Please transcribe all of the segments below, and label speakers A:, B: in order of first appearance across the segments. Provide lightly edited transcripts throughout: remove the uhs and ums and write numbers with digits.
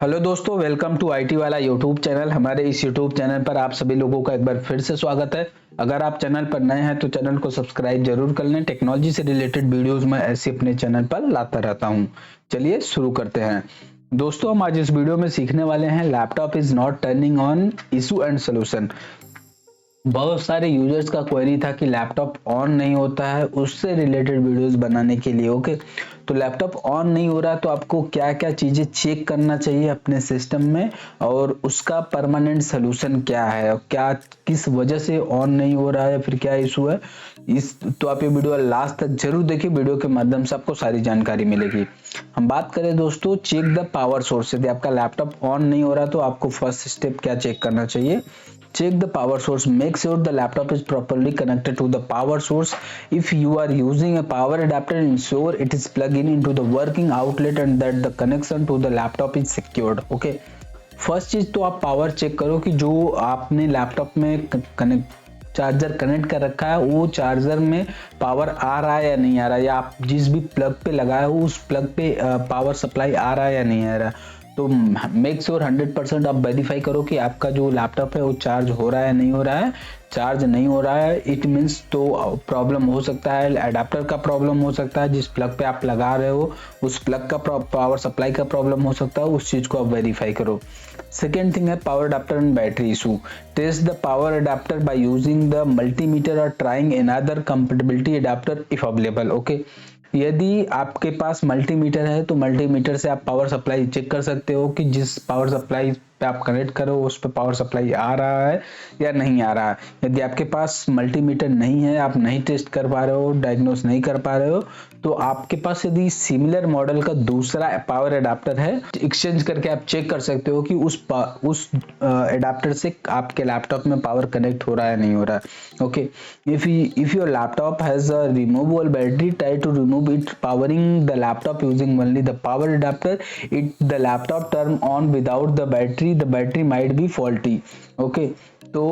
A: Hello दोस्तों, welcome to IT वाला YouTube channel. हमारे इस यूट्यूब चैनल पर आप सभी लोगों का एक बार फिर से स्वागत है। अगर आप चैनल पर नए हैं तो चैनल को सब्सक्राइब जरूर कर लें। टेक्नोलॉजी से रिलेटेड वीडियोस मैं ऐसे अपने चैनल पर लाता रहता हूं। चलिए शुरू करते हैं। दोस्तों, हम आज इस वीडियो में सीखने वाले हैं laptop is not turning on issue and solution. बहुत सारे यूजर्स का क्वेरी था कि लैपटॉप ऑन नहीं होता है, उससे रिलेटेड वीडियोस बनाने के लिए। ओके, तो लैपटॉप ऑन नहीं हो रहा तो आपको क्या क्या चीजें चेक करना चाहिए अपने सिस्टम में, और उसका परमानेंट सोल्यूशन क्या है, और क्या किस वजह से ऑन नहीं हो रहा है, फिर क्या इशू है। इस तो आप ये वीडियो लास्ट तक जरूर देखिए। वीडियो के माध्यम से आपको सारी जानकारी मिलेगी। हम बात करें दोस्तों, चेक द पावर सोर्स। यदि आपका लैपटॉप ऑन नहीं हो रहा तो आपको फर्स्ट स्टेप क्या चेक करना चाहिए? Check the power source. Make sure the laptop is properly connected to the power source. If you are using a power adapter, ensure it is plugged in into the working outlet and that the connection to the laptop is secured. Okay. First चीज तो आप power check करो कि जो आपने laptop में charger connect कर रखा है वो चार्जर में पावर आ रहा है या नहीं आ रहा है, या आप जिस भी प्लग पे लगाए हो उस प्लग पे पावर सप्लाई आ रहा है या नहीं आ रहा है। तो मेक श्योर 100% आप वेरीफाई करो कि आपका जो लैपटॉप है वो चार्ज हो रहा है नहीं हो रहा है। चार्ज नहीं हो रहा है इट मीन्स तो प्रॉब्लम हो सकता है, अडेप्टर का प्रॉब्लम हो सकता है, जिस प्लग पे आप लगा रहे हो उस प्लग का पावर सप्लाई का प्रॉब्लम हो सकता है। उस चीज को आप वेरीफाई करो। सेकेंड थिंग है power adapter and battery issue. Test the power adapter by using the multimeter और trying another compatibility adapter if available. Okay, यदि आपके पास मल्टीमीटर है तो मल्टीमीटर से आप पावर सप्लाई चेक कर सकते हो कि जिस पावर सप्लाई पे आप कनेक्ट करो उस पे पावर सप्लाई आ रहा है या नहीं आ रहा है। यदि आपके पास मल्टीमीटर नहीं है, आप नहीं टेस्ट कर पा रहे हो, डायग्नोस नहीं कर पा रहे हो, तो आपके पास यदि सिमिलर मॉडल का दूसरा पावर एडाप्टर है, एक्सचेंज करके आप चेक कर सकते हो कि उस एडाप्टर से आपके लैपटॉप में पावर कनेक्ट हो रहा है नहीं हो रहा है। Okay, if your laptop has a removable battery, try to remove it powering the laptop using only the power adapter. The laptop turn on without the battery might be faulty. Okay, तो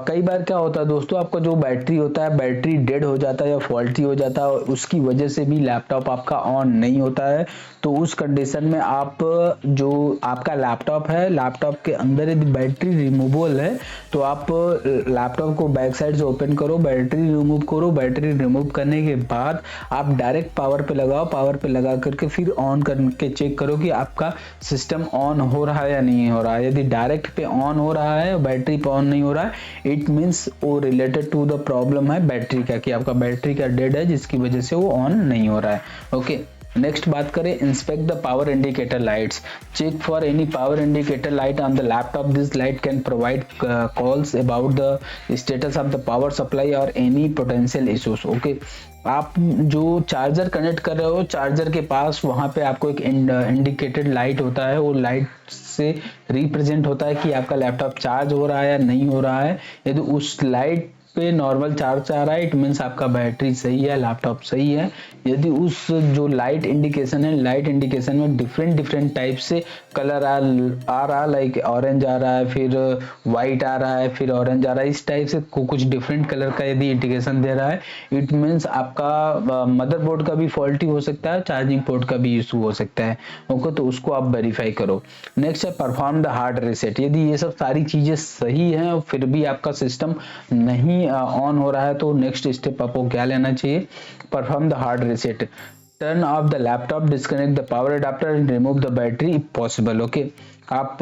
A: कई बार क्या होता है दोस्तों, आपका जो battery होता है बैटरी डेड हो जाता है या फॉल्टी हो जाता है और उसकी वजह से भी लैपटॉप आपका ऑन नहीं होता है। तो उस कंडीशन में आप जो आपका लैपटॉप है, लैपटॉप के अंदर यदि बैटरी रिमूवेबल है तो आप लैपटॉप को बैक साइड से ओपन करो, बैटरी रिमूव करो। बैटरी रिमूव करने के बाद आप डायरेक्ट पावर पे लगाओ, पावर पे लगा करके फिर ऑन करके चेक करो कि आपका सिस्टम ऑन हो रहा है या नहीं हो रहा है। यदि डायरेक्ट पे ऑन हो रहा है, बैटरी पे ऑन नहीं हो रहा है, इट मीन्स वो रिलेटेड टू द प्रॉब्लम है बैटरी का, कि आपका बैटरी का डेड है जिसकी वजह से वो ऑन नहीं हो रहा है। ओके, नेक्स्ट बात करें, inspect the power indicator lights. Check for any power indicator light on the laptop. This light can provide clues about the status of the power supply और एनी पोटेंशियल इश्यूज। ओके, आप जो charger connect कर रहे हो, charger के पास वहां पे आपको एक इंडिकेटेड लाइट होता है, वो लाइट से रिप्रेजेंट होता है कि आपका लैपटॉप चार्ज हो रहा है या नहीं हो रहा है। यदि उस लाइट पे नॉर्मल चार्ज आ रहा है, इट मीन्स आपका बैटरी सही है, लैपटॉप सही है। यदि उस जो लाइट इंडिकेशन है, लाइट इंडिकेशन में डिफरेंट टाइप से कलर आ रहा, लाइक ऑरेंज आ रहा है, फिर व्हाइट आ रहा है, फिर ऑरेंज आ रहा है, इस टाइप से कुछ डिफरेंट कलर का यदि इंडिकेशन दे रहा है, इट मीन्स आपका मदरबोर्ड का भी फॉल्टी हो सकता है, चार्जिंग पोर्ट का भी इशू हो सकता है। ओके, तो उसको आप वेरीफाई करो। नेक्स्ट है परफॉर्म द हार्ड रीसेट। यदि ये सब सारी चीजें सही हैं और फिर भी आपका सिस्टम नहीं ऑन हो रहा है तो नेक्स्ट स्टेप आपको क्या लेना चाहिए? Perform the hard reset. Turn off the laptop, disconnect the power adapter and remove the battery if possible. Okay, आप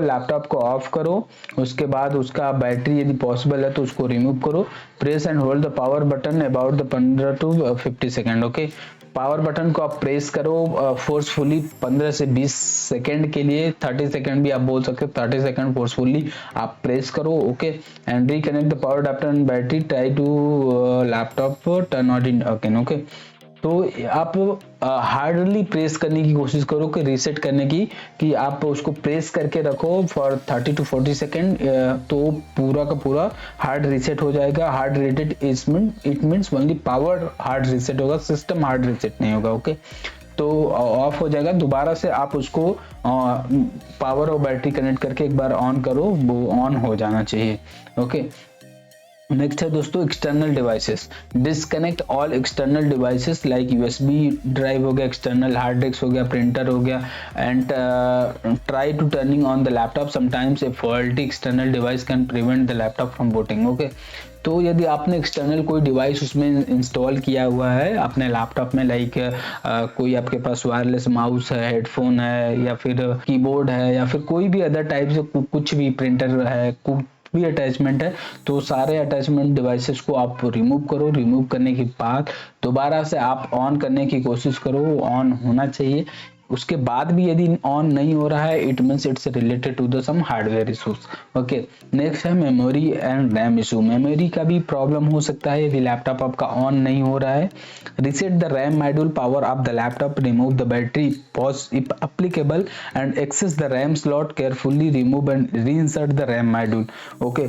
A: लैपटॉप को ऑफ करो, उसके बाद उसका बैटरी यदि पॉसिबल है तो उसको रिमूव करो। Press and hold the power button about the 15 to 50 second. Okay, power button को आप प्रेस करो फोर्सफुली 15 से 20 सेकेंड के लिए, 30 सेकेंड भी आप बोल सकते हो, 30 सेकेंड फोर्सफुली आप प्रेस करो। Okay, and reconnect the power adapter and battery, try to laptop turn on in again. Okay, तो आप हार्डली प्रेस करने की कोशिश करो कि रीसेट करने की, कि आप उसको प्रेस करके रखो फॉर 30 to 40 सेकेंड, तो पूरा का पूरा हार्ड रीसेट हो जाएगा। Hard reset it means only power hard reset होगा, सिस्टम हार्ड रीसेट नहीं होगा। ओके, तो ऑफ हो जाएगा। दोबारा से आप उसको पावर और बैटरी कनेक्ट करके एक बार ऑन करो, वो ऑन हो जाना चाहिए। ओके, नेक्स्ट है दोस्तों external devices. Disconnect all external devices like USB drive हो गया, एक्सटर्नल हार्ड डिस्क हो गया, प्रिंटर हो गया, and try to turning on the laptop. Sometimes a faulty external device can prevent the laptop from booting. Okay, तो यदि आपने external कोई डिवाइस उसमें इंस्टॉल किया हुआ है अपने लैपटॉप में, लाइक कोई आपके पास वायरलेस माउस है, हेडफोन है, या फिर कीबोर्ड है, या फिर कोई भी अदर टाइप से कुछ भी प्रिंटर है, कुछ भी अटैचमेंट है, तो सारे अटैचमेंट डिवाइसेस को आप रिमूव करो। रिमूव करने के बाद दोबारा से आप ऑन करने की कोशिश करो, ऑन होना चाहिए। उसके बाद भी यदि ऑन नहीं हो रहा है, it means it's related to the some hardware issues. Okay, next है memory and RAM issue. Memory का भी प्रॉब्लम हो सकता है यदि लैपटॉप आपका ऑन नहीं हो रहा है। Reset the RAM module power off the laptop, remove the battery, pause if applicable, and access the RAM slot carefully, remove and reinsert the RAM module. Okay,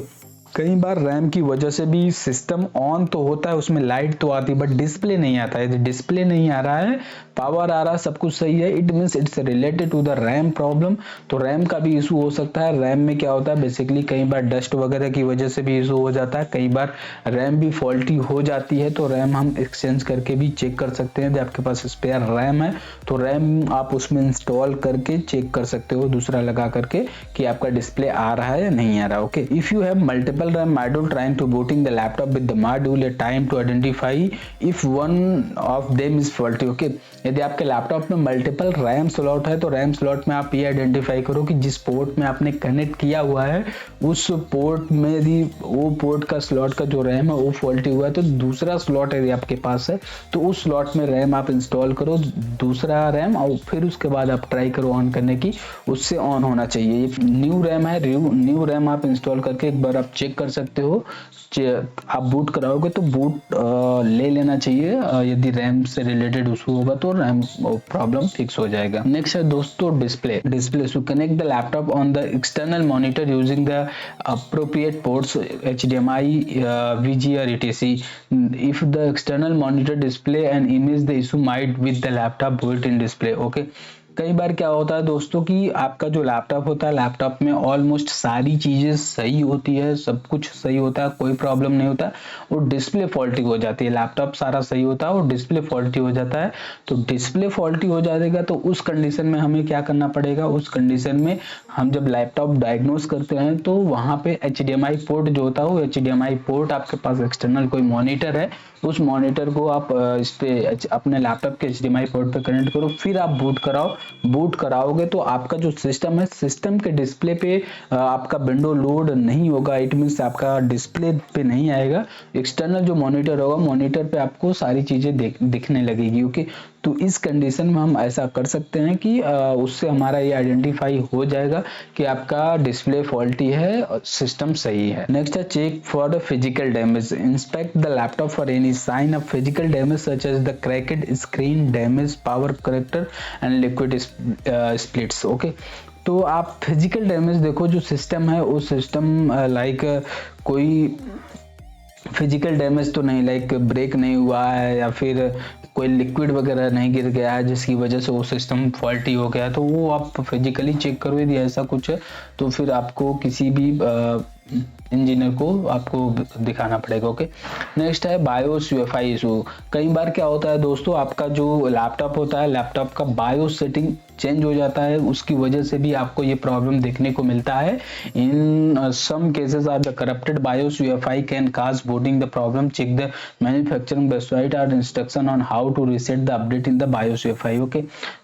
A: कई बार रैम की वजह से भी सिस्टम ऑन तो होता है, उसमें लाइट तो आती है, बट डिस्प्ले नहीं आता है। यदि डिस्प्ले नहीं आ रहा है, पावर आ रहा है, सब कुछ सही है, it means it's related to the RAM problem. तो रैम का भी इशू हो सकता है। रैम में क्या होता है, बेसिकली कई बार डस्ट वगैरह की वजह से भी इशू हो जाता है, कई बार रैम भी फॉल्टी हो जाती है। तो रैम हम एक्सचेंज करके भी चेक कर सकते हैं। यदि आपके पास स्पेयर रैम है तो रैम आप उसमें इंस्टॉल करके चेक कर सकते हो, दूसरा लगा करके, कि आपका डिस्प्ले आ रहा है या नहीं आ रहा। Okay, if you have multiple RAM module trying to booting the laptop with the module, a time to identify if one of them is faulty। Okay, यदि आपके लैपटॉप में मल्टीपल रैम स्लॉट है तो रैम स्लॉट में आप ये identify करो कि जिस पोर्ट में आपने कनेक्ट किया हुआ है उस पोर्ट में यदि वो पोर्ट का स्लॉट का जो रैम है वो फॉल्टी हुआ है, तो दूसरा स्लॉट यदि आपके पास है तो उस स्लॉट में रैम आप इंस्टॉल करो, दूसरा रैम, और फिर उसके बाद आप ट्राई करो ऑन करने की, उससे ऑन होना चाहिए। न्यू रैम है, न्यू रैम आप इंस्टॉल करके एक बार आप चेक कर सकते हो। आप बूट कराओगे तो बूट ले लेना चाहिए। यदि रैम से रिलेटेड इशू होगा तो रैम प्रॉब्लम फिक्स हो जाएगा। नेक्स्ट है दोस्तों display so connect the laptop on the external monitor using the appropriate ports HDMI, VGA or etc. If the external monitor display an image, the issue might with the laptop built-in display। Okay, कई बार क्या होता है दोस्तों कि आपका जो laptop होता है, लैपटॉप में ऑलमोस्ट सारी चीजें सही होती है, सब कुछ सही होता है, कोई प्रॉब्लम नहीं होता, और डिस्प्ले फॉल्टी हो जाती है। लैपटॉप सारा सही होता है और डिस्प्ले फॉल्टी हो जाता है। तो डिस्प्ले फॉल्टी हो जाएगा तो उस कंडीशन में हमें क्या करना पड़ेगा, उस कंडीशन में हम जब लैपटॉप डायग्नोस करते हैं तो वहां पे HDMI पोर्ट जो होता है, वो HDMI पोर्ट, आपके पास एक्सटर्नल कोई मॉनिटर है, उस मॉनिटर को आप इस पे अपने लैपटॉप के HDMI पोर्ट पे कनेक्ट करो, फिर आप बूट कराओ। बूट कराओगे तो आपका जो सिस्टम है, सिस्टम के डिस्प्ले पे आपका विंडो लोड नहीं होगा, इट मींस आपका डिस्प्ले पे नहीं आएगा। एक्सटर्नल जो मॉनिटर होगा, मॉनिटर पे आपको सारी चीजें दिखने लगेगी। ओके, तो इस कंडीशन में हम ऐसा कर सकते हैं कि उससे हमारा ये आइडेंटिफाई हो जाएगा कि आपका डिस्प्ले फॉल्टी है और सिस्टम सही है। नेक्स्ट है check for the physical damage. Inspect the laptop for any sign of physical damage such as the cracked screen, damage power connector and liquid splits. Okay, तो आप फिजिकल डैमेज देखो, जो system है वो system like कोई physical damage तो नहीं, like break नहीं हुआ है या फिर कोई लिक्विड वगैरह नहीं गिर गया है जिसकी वजह से वो सिस्टम फॉल्टी हो गया, तो वो आप फिजिकली चेक करो। यदि ऐसा कुछ है तो फिर आपको किसी भी इंजीनियर को आपको दिखाना पड़ेगा। ओके, नेक्स्ट है बायोस यूएफआई इशू। कई बार क्या होता है दोस्तों, आपका जो लैपटॉप होता है, लैपटॉप का बायोस सेटिंग चेंज हो जाता है, उसकी वजह से भी आपको ये प्रॉब्लम देखने को मिलता है। In some cases are the corrupted BIOS UEFI can cause booting the problem, check the manufacturing website और instruction on how to reset the update in the BIOS UEFI. Okay,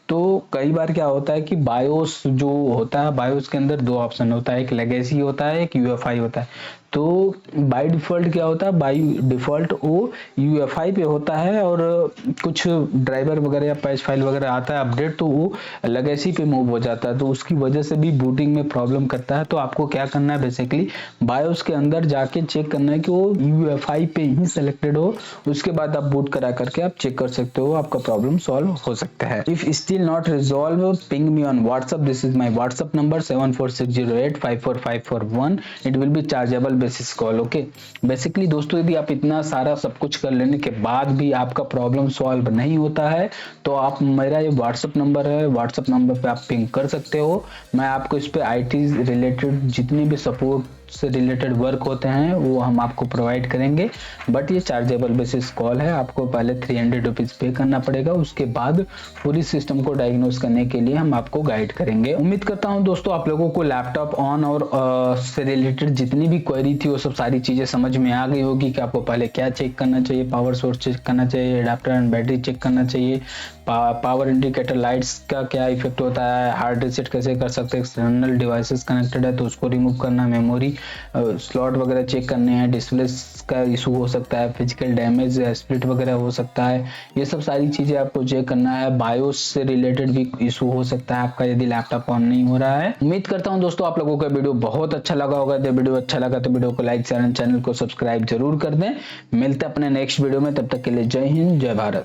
A: तो कई बार क्या होता है कि बायोस जो होता है, बायोस के अंदर दो ऑप्शन होता है, एक लेगेसी होता है, एक यूएफआई होता है। तो बाय डिफॉल्ट क्या होता है, बाय डिफॉल्ट वो यूएफआई पे होता है, और कुछ ड्राइवर वगैरह या पैच फाइल वगैरह आता है अपडेट तो वो लेगेसी पे मूव हो जाता है, तो उसकी वजह से भी बूटिंग में प्रॉब्लम करता है। तो आपको क्या करना है, बेसिकली बायोस के अंदर जाके चेक करना है कि वो यूएफआई पे ही सिलेक्टेड हो, उसके बाद आप बूट करा करके आप चेक कर सकते हो, आपका प्रॉब्लम सॉल्व हो सकता है। If still not resolve, ping me on WhatsApp, this is my WhatsApp number 7460854541। It will be chargeable basis call. Okay, basically दोस्तों यदि आप इतना सारा सब कुछ कर लेने के बाद भी आपका प्रॉब्लम सॉल्व नहीं होता है तो आप, मेरा ये व्हाट्सएप नंबर है, व्हाट्सएप नंबर पे आप पिंग कर सकते हो। मैं आपको इस पे आईटी रिलेटेड जितनी भी सपोर्ट से रिलेटेड वर्क होते हैं वो हम आपको प्रोवाइड करेंगे, बट ये चार्जेबल बेसिस कॉल है। आपको पहले 300 रुपीज पे करना पड़ेगा, उसके बाद पूरी सिस्टम को डायग्नोस करने के लिए हम आपको गाइड करेंगे। उम्मीद करता हूं दोस्तों आप लोगों को लैपटॉप ऑन और से रिलेटेड जितनी भी क्वेरी थी वो सब सारी चीजें समझ में आ गई होगी कि आपको पहले क्या चेक करना चाहिए, पावर सोर्स चेक करना चाहिए, अडेप्टर एंड बैटरी चेक करना चाहिए, पावर इंडिकेटर लाइट्स का क्या इफेक्ट होता है, हार्ड रीसेट कैसे कर सकते हैं, एक्सटर्नल डिवाइसेस कनेक्टेड है तो उसको रिमूव करना, मेमोरी स्लॉट वगैरह चेक करने हैं, डिस्प्ले का इशू हो सकता है, फिजिकल डैमेज स्प्लिट वगैरह हो सकता है, ये सब सारी चीजें आपको चेक करना है। बायोस से रिलेटेड भी इशू हो सकता है आपका यदि लैपटॉप ऑन नहीं हो रहा है। उम्मीद करता हूं दोस्तों आप लोगों को वीडियो बहुत अच्छा लगा होगा। यदि वीडियो अच्छा लगा तो वीडियो को लाइक शेयर एंड चैनल को सब्सक्राइब जरूर कर दें। मिलते हैं अपने नेक्स्ट वीडियो में, तब तक के लिए जय हिंद जय भारत।